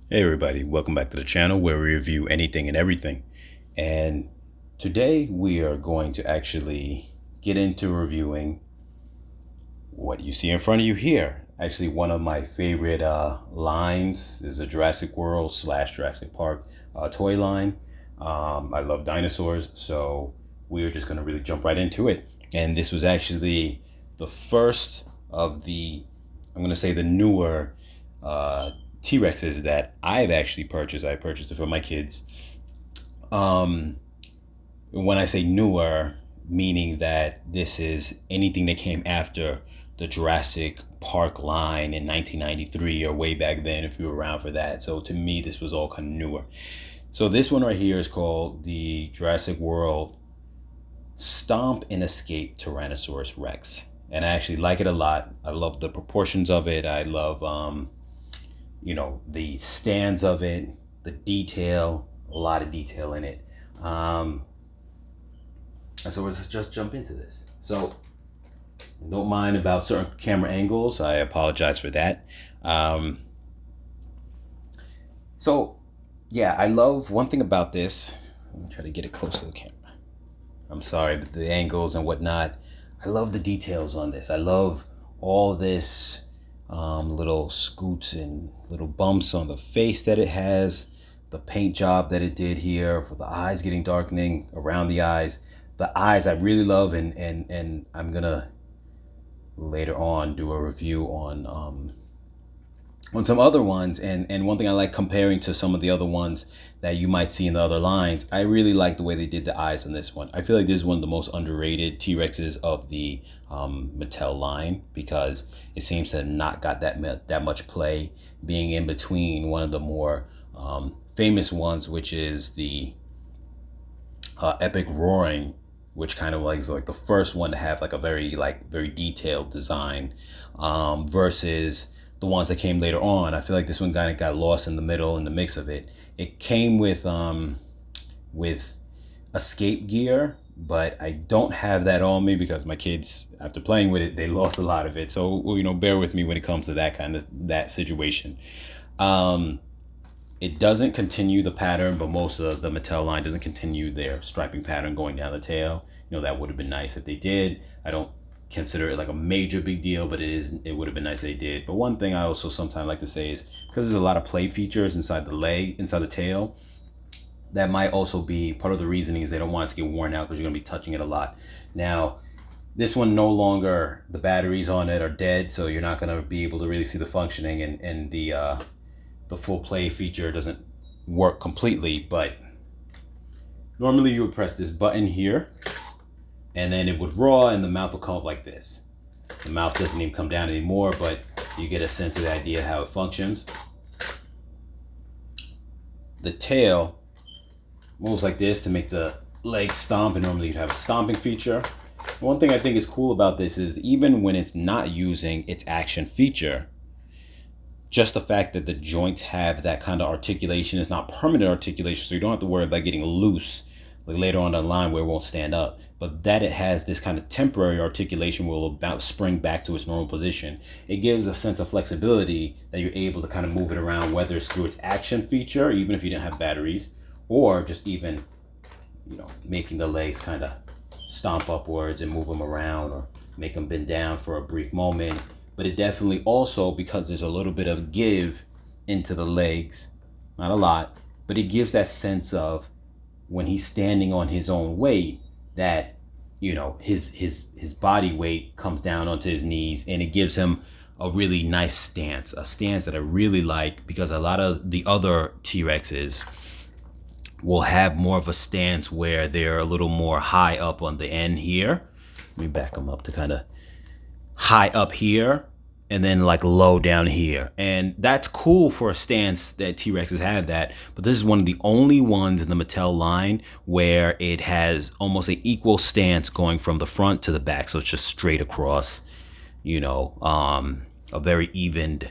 Hey everybody, welcome back to the channel where we review anything and everything. And today we are going to actually get into reviewing what you see in front of you here. Actually, one of my favorite lines is a Jurassic World / Jurassic Park toy line. I love dinosaurs, so we are just going to really jump right into it. And this was actually the first of I'm going to say the newer T-Rexes that I've actually purchased. I purchased it for my kids. When I say newer, meaning that this is anything that came after the Jurassic Park line in 1993 or way back then, if you were around for that. So to me, this was all kind of newer. So this one right here is called the Jurassic World Stomp and Escape Tyrannosaurus Rex. And I actually like it a lot. I love the proportions of it. I love, the stands of it, the detail, a lot of detail in it. And so let's just jump into this. So don't mind about certain camera angles. I apologize for that. So yeah, I love one thing about this. Let me try to get it close to the camera. I'm sorry, but the angles and whatnot. I love the details on this. I love all this little scoots and little bumps on the face that it has. The paint job that it did here for the eyes getting darkening around the eyes. The eyes I really love, and I'm gonna later on do a review on some other ones. And one thing I like comparing to some of the other ones that you might see in the other lines, I really like the way they did the eyes on this one. I feel like this is one of the most underrated T-Rexes of the Mattel line, because it seems to have not got that much play, being in between one of the more famous ones, which is the Epic Roaring, which kind of like is like the first one to have like a very detailed design, versus the ones that came later on. I feel like this one kind of got lost in the middle in the mix of it. It came with escape gear, but I don't have that on me because my kids, after playing with it, they lost a lot of it. So bear with me when it comes to that situation. It doesn't continue the pattern, but most of the Mattel line doesn't continue their striping pattern going down the tail. That would have been nice if they did. I don't consider it like a major big deal, but it would have been nice if they did. But one thing I also sometimes like to say is, because there's a lot of play features inside the tail, that might also be part of the reasoning is they don't want it to get worn out, because you're going to be touching it a lot. Now, this one no longer, the batteries on it are dead, so you're not going to be able to really see the functioning, and the full play feature doesn't work completely. But normally you would press this button here, and then it would roar and the mouth will come up like this. The mouth doesn't even come down anymore, but you get a sense of the idea how it functions. The tail moves like this to make the legs stomp, and normally you'd have a stomping feature. One thing I think is cool about this is, even when it's not using its action feature, just the fact that the joints have that kind of articulation is not permanent articulation, so you don't have to worry about getting loose like later on the line where it won't stand up, but that it has this kind of temporary articulation where it will about spring back to its normal position. It gives a sense of flexibility that you're able to kind of move it around, whether it's through its action feature, even if you didn't have batteries, or just even making the legs kind of stomp upwards and move them around, or make them bend down for a brief moment. But it definitely also, because there's a little bit of give into the legs, not a lot, but it gives that sense of, when he's standing on his own weight, that his body weight comes down onto his knees, and it gives him a really nice stance, a stance that I really like, because a lot of the other T-Rexes will have more of a stance where they're a little more high up on the end here. Let me back them up to kind of high up here, and then like low down here. And that's cool for a stance that T-Rexes have that, but this is one of the only ones in the Mattel line where it has almost an equal stance going from the front to the back. So it's just straight across, a very even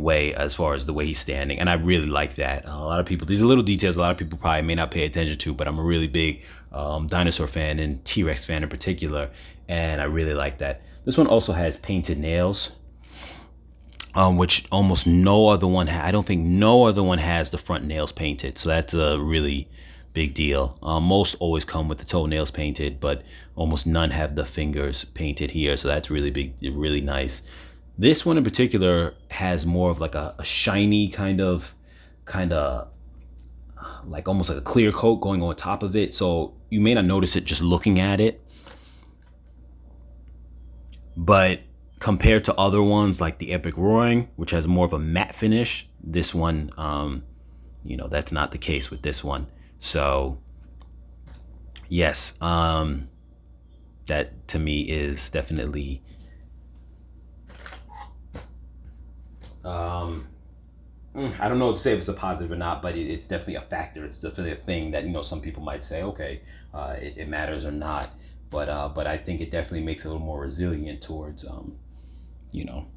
way as far as the way he's standing. And I really like that. A lot of people, these are little details a lot of people probably may not pay attention to, but I'm a really big dinosaur fan, and T-Rex fan in particular, and I really like that. This one also has painted nails which almost no other one. I don't think no other one has the front nails painted. So that's a really big deal. Most always come with the toenails painted, but almost none have the fingers painted here. So that's really big, really nice. This one in particular has more of like a shiny kind of like almost like a clear coat going on top of it. So you may not notice it just looking at it, but compared to other ones like the Epic Roaring, which has more of a matte finish, this one, that's not the case with this one. So yes, that to me is definitely I don't know what to say if it's a positive or not, but it's definitely a factor. It's definitely a thing that some people might say, okay, it matters or not, but I think it definitely makes it a little more resilient towards you know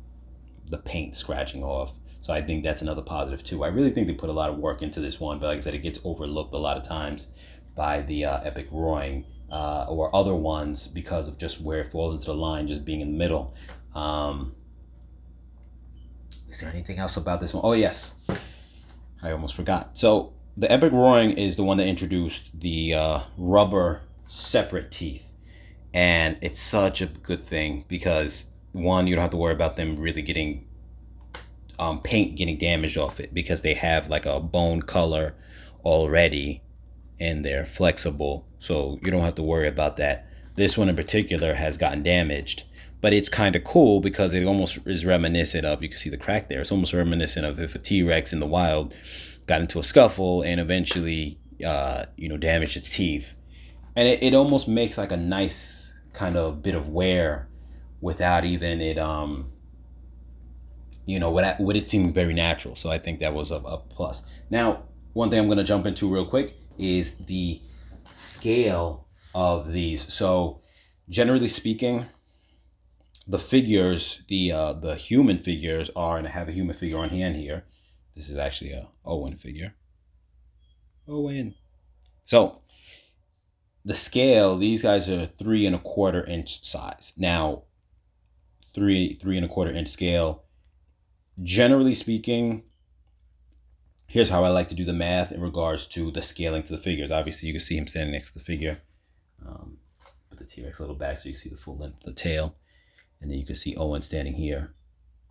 the paint scratching off. So I think that's another positive too. I really think they put a lot of work into this one, but like I said, it gets overlooked a lot of times by the Epic Roaring or other ones because of just where it falls into the line, just being in the middle. Is there anything else about this one? Oh yes, I almost forgot. So the Epic Roaring is the one that introduced the rubber separate teeth, and it's such a good thing because one, you don't have to worry about them really getting paint getting damaged off it because they have like a bone color already and they're flexible, so you don't have to worry about that. This one in particular has gotten damaged, but it's kind of cool because it almost is reminiscent of, you can see the crack there, it's almost reminiscent of if a T-Rex in the wild got into a scuffle and eventually damaged its teeth. And it almost makes like a nice kind of bit of wear without even it with it seeming very natural. So I think that was a plus. Now, one thing I'm going to jump into real quick is the scale of these. So generally speaking, the figures, the human figures are, and I have a human figure on hand here. This is actually a Owen figure. Owen. So the scale, these guys are 3.25 inch size. Now, 3.25 inch scale. Generally speaking, here's how I like to do the math in regards to the scaling to the figures. Obviously, you can see him standing next to the figure. Put the T-Rex a little back so you can see the full length of the tail. And then you can see Owen standing here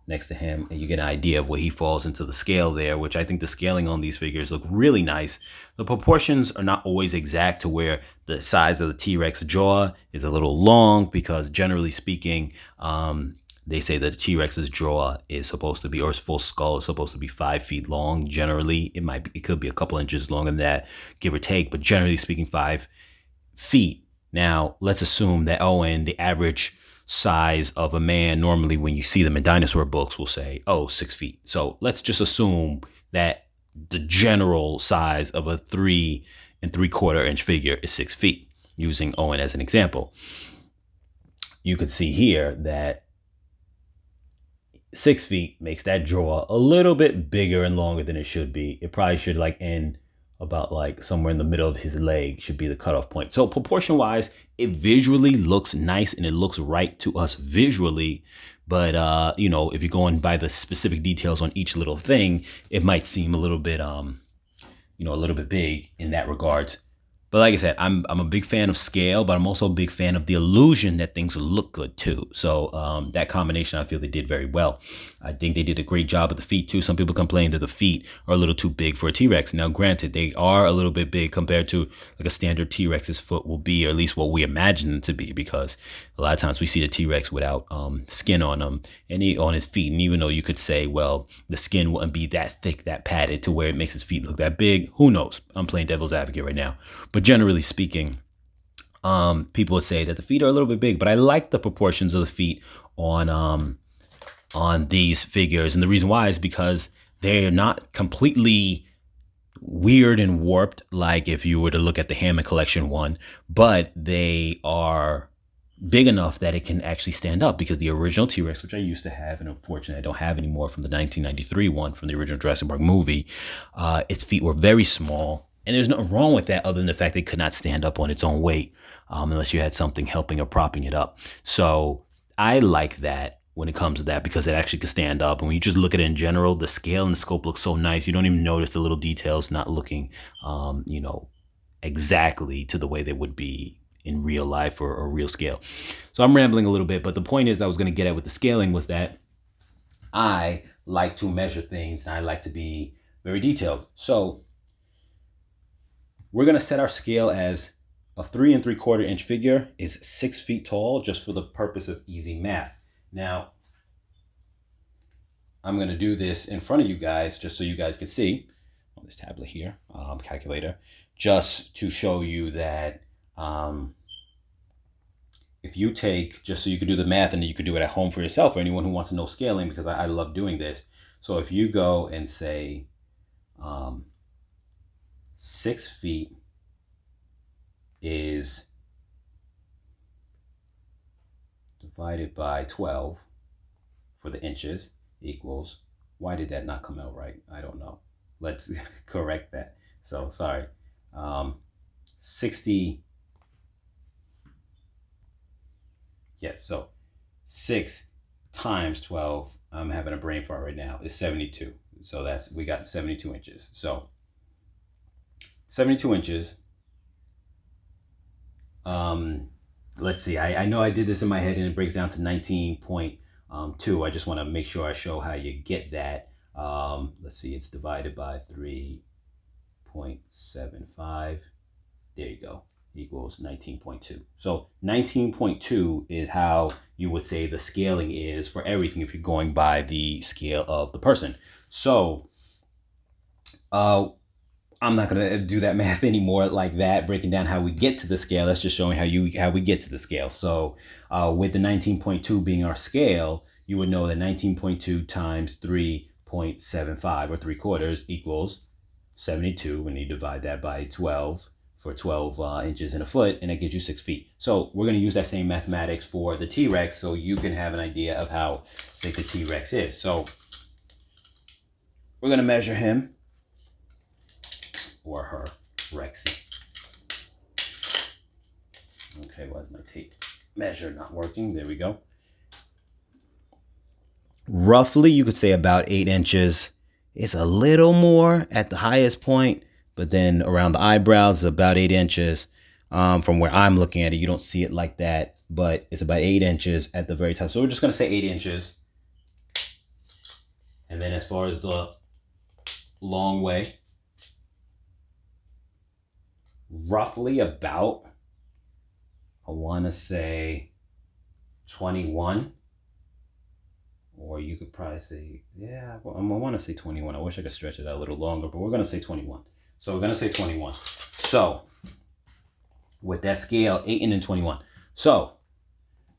next to him, and you get an idea of where he falls into the scale there, which I think the scaling on these figures look really nice. The proportions are not always exact to where the size of the T-Rex jaw is a little long because generally speaking, they say that the T-Rex's jaw is supposed to be, or his full skull is supposed to be 5 feet long. Generally, it could be a couple inches longer than that, give or take, but generally speaking, 5 feet. Now, let's assume that Owen, the average size of a man, normally when you see them in dinosaur books, will say, 6 feet. So let's just assume that the general size of a 3.75 inch figure is 6 feet, using Owen as an example. You could see here that 6 feet makes that jaw a little bit bigger and longer than it should be. It probably should end about somewhere in the middle of his leg should be the cutoff point. So proportion wise, it visually looks nice and it looks right to us visually. But, if you're going by the specific details on each little thing, it might seem a little bit, a little bit big in that regards. But like I said, I'm a big fan of scale, but I'm also a big fan of the illusion that things look good too. So that combination, I feel they did very well. I think they did a great job of the feet too. Some people complain that the feet are a little too big for a T-Rex. Now, granted, they are a little bit big compared to like a standard T-Rex's foot will be, or at least what we imagine them to be, because a lot of times we see the T-Rex without skin on them and on his feet. And even though you could say, well, the skin wouldn't be that thick, that padded to where it makes his feet look that big, who knows? I'm playing devil's advocate right now. But generally speaking, people would say that the feet are a little bit big, but I like the proportions of the feet on these figures. And the reason why is because they're not completely weird and warped like if you were to look at the Hammond Collection one, but they are big enough that it can actually stand up, because the original T-Rex, which I used to have and unfortunately I don't have anymore, from the 1993 one from the original Jurassic Park movie, its feet were very small. And there's nothing wrong with that other than the fact they could not stand up on its own weight unless you had something helping or propping it up. So I like that. when it comes to that, because it actually can stand up. And when you just look at it in general, the scale and the scope look so nice. You don't even notice the little details not looking, exactly to the way they would be in real life or real scale. So I'm rambling a little bit, but the point is that I was going to get at with the scaling was that I like to measure things and I like to be very detailed. So we're going to set our scale as a 3 3/4 inch figure is 6 feet tall, just for the purpose of easy math. Now, I'm going to do this in front of you guys just so you guys can see on this tablet here, calculator, just to show you that if you take, just so you can do the math and you can do it at home for yourself, or anyone who wants to know scaling, because I love doing this. So if you go and say 6 feet is divided by 12 for the inches equals, why did that not come out right? I don't know. Let's correct that. So sorry. 60. Yes, so 6 times 12, I'm having a brain fart right now, is 72. So we got 72 inches. So 72 inches. Let's see. I know I did this in my head and it breaks down to 19.2. I just want to make sure I show how you get that. Let's see. It's divided by 3.75. There you go. Equals 19.2. So 19.2 is how you would say the scaling is for everything if you're going by the scale of the person. So I'm not going to do that math anymore like that, breaking down how we get to the scale. That's just showing how we get to the scale. So with the 19.2 being our scale, you would know that 19.2 times 3.75 or 3/4 equals 72 when you divide that by 12 for 12 inches in a foot, and it gives you 6 feet. So we're going to use that same mathematics for the T-Rex so you can have an idea of how big the T-Rex is. So we're going to measure him, or her, Rexy. Okay, why is my tape measure not working? There we go. Roughly, you could say about 8 inches. It's a little more at the highest point, but then around the eyebrows is about 8 inches. From where I'm looking at it, you don't see it like that, but it's about 8 inches at the very top. So we're just going to say 8 inches. And then as far as the long way, roughly about, I want to say 21, or you could probably say, yeah, well, I want to say 21. I wish I could stretch it out a little longer, but we're going to say 21. So we're going to say 21. So with that scale, 8 and then 21. So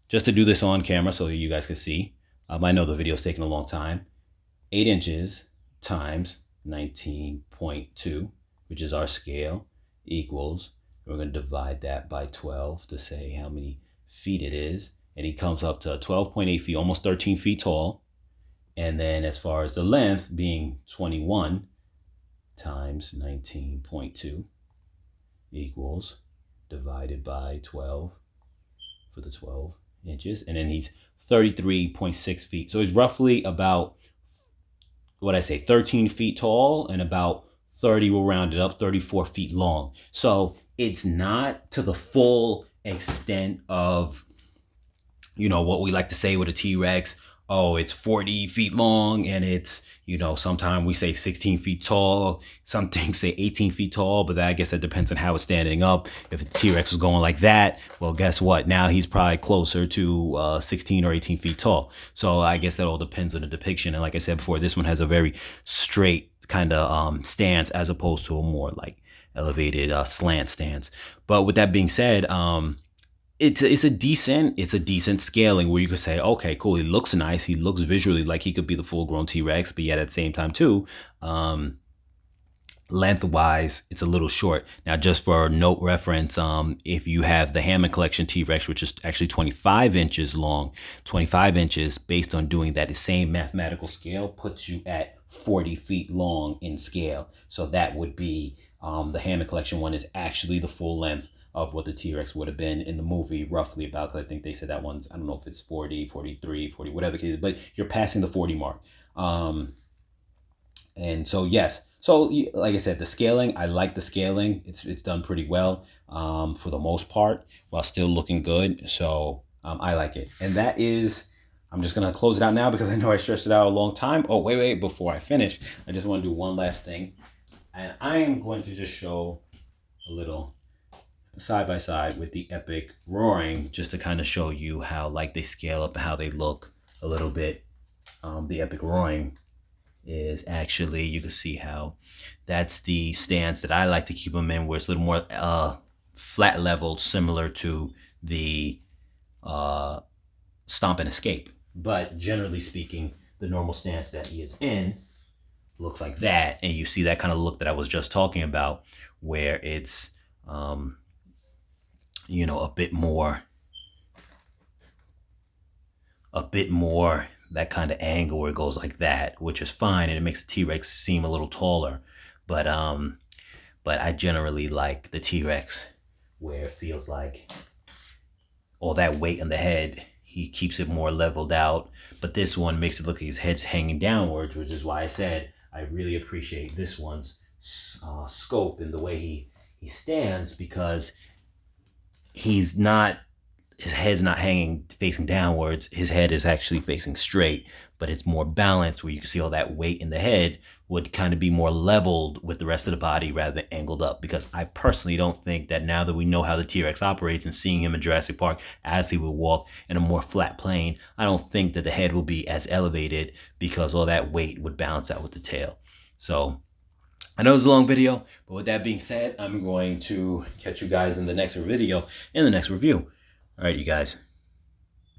just to do this on camera so you guys can see, I know the video is taking a long time. 8 inches times 19.2, which is our scale, equals, we're going to divide that by 12 to say how many feet it is. And he comes up to 12.8 feet, almost 13 feet tall. And then as far as the length being 21 times 19.2 equals divided by 12 for the 12 inches. And then he's 33.6 feet. So he's roughly about, 13 feet tall and about 30, we'll round it up, 34 feet long. So it's not to the full extent of, what we like to say with a T-Rex. Oh, it's 40 feet long and it's, sometimes we say 16 feet tall. Some things say 18 feet tall, but I guess that depends on how it's standing up. If the T-Rex was going like that, well, guess what? Now he's probably closer to 16 or 18 feet tall. So I guess that all depends on the depiction. And like I said before, this one has a very straight kind of stance as opposed to a more like elevated slant stance. But with that being said, it's a decent scaling where you could say, okay, cool, he looks nice, he looks visually like he could be the full-grown T-Rex, but yet at the same time too, lengthwise it's a little short. Now just for note reference, if you have the Hammond Collection T-Rex, which is actually 25 inches long, 25 inches based on doing that same mathematical scale puts you at 40 feet long in scale. So that would be the Hammond Collection one is actually the full length of what the T-Rex would have been in the movie, roughly about, because I think they said that one's, I don't know if it's 40, 43, 40, whatever it is, but you're passing the 40 mark. And so, yes. So, like I said, the scaling, I like the scaling. It's done pretty well for the most part while still looking good. So, I like it. And that is, I'm just going to close it out now because I know I stretched it out a long time. Oh, wait. Before I finish, I just want to do one last thing. And I am going to just show a little side by side with the Epic Roaring, just to kind of show you how like they scale up and how they look a little bit. The Epic Roaring is actually, you can see how that's the stance that I like to keep them in, where it's a little more flat leveled, similar to the Stomp and Escape. But generally speaking, the normal stance that he is in looks like that, and you see that kind of look that I was just talking about, where it's you know, a bit more that kind of angle where it goes like that, which is fine, and it makes the T-Rex seem a little taller. But I generally like the T-Rex where it feels like all that weight on the head, he keeps it more leveled out. But this one makes it look like his head's hanging downwards, which is why I said I really appreciate this one's scope and the way he stands, because his head's not hanging facing downwards. His head is actually facing straight, but it's more balanced, where you can see all that weight in the head would kind of be more leveled with the rest of the body rather than angled up. Because I personally don't think that, now that we know how the T-Rex operates and seeing him in Jurassic Park as he would walk in a more flat plane, I don't think that the head will be as elevated, because all that weight would balance out with the tail. So I know it's a long video, but with that being said, I'm going to catch you guys in the next video, in the next review. All right, you guys.